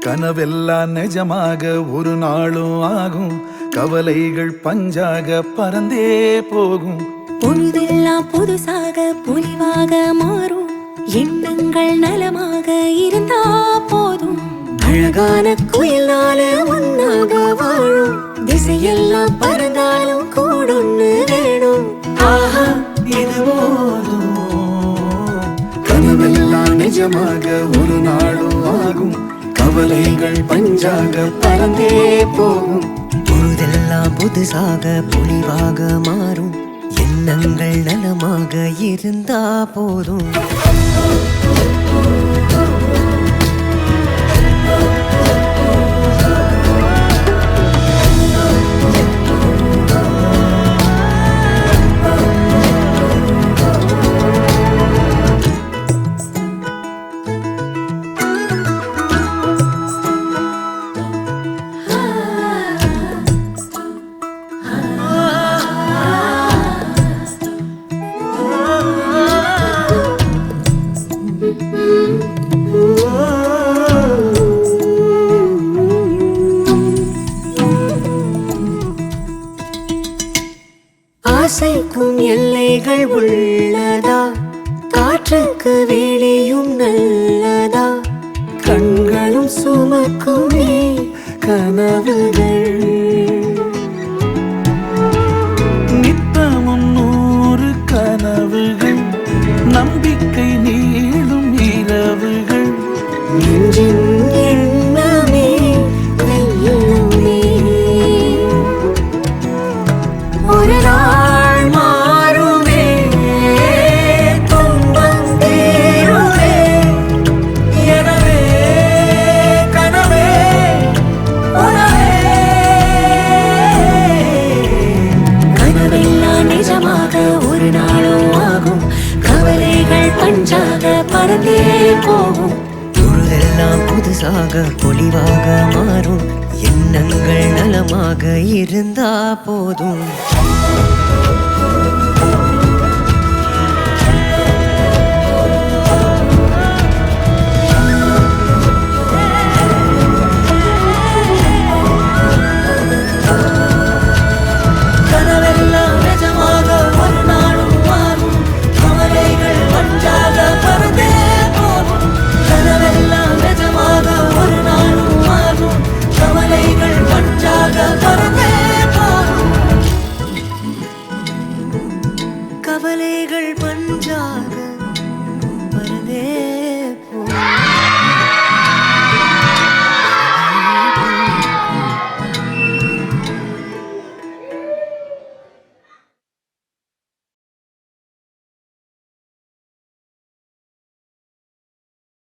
கனவெல்லாம் நிஜமாக ஒரு நாளும் ஆகும். கவலைகள் பஞ்சாக பறந்தே போகும். பொழுதெல்லாம் புதுசாக பொலிவாக மாறும். எண்ணங்கள் நலமாக இருந்தா போதும். அழகான குயிலால ஒன்னாக வாழும். திசையெல்லாம் பறந்தாலும் கூடொன்னு வேணும். ஆஹா இது போதும். கனவெல்லாம் நிஜமாக ஒரு நாளும் ஆகும். கவலைகள் பஞ்சாக பறந்தே போகும். பொழுதெல்லாம் புதுசாக பொலிவாக மாறும். எண்ணங்கள் நலமாக இருந்தா போதும். ஆசைக்கும் எல்லைகள் உள்ளதா? காற்றுக்கு வேலையும் நல்லதா? கண்களும் சுமக்குமே கனவுகள். நித்தமும் 100 கனவுகள். நம்பிக்கை நீளும் இரவுகள். நெஞ்சின் எண்ணமே வெல்லுமே. ஒரு நாள் மாறுமே. துன்பம் தீருமே. எனவே கனவே உணவே. கனவெல்லாம் நிஜமாக ஒரு நாளும் ஆகும். கவலைகள் பஞ்சாக பறந்தே போகும். பொழுதெல்லாம் புதுசாக பொலிவாக மாறும். எண்ணங்கள் நலமாக இருந்தா போதும். கனவெல்லாம் நிஜமாக ஒரு நாளும் மாறும். கவலைகள் பஞ்சாக பறந்தே போகும். கனவெல்லாம் நிஜமாக ஒரு நாளும் மாறும். கவலைகள் பஞ்சாக பறந்தே போகும். கவலைகள் பஞ்சாக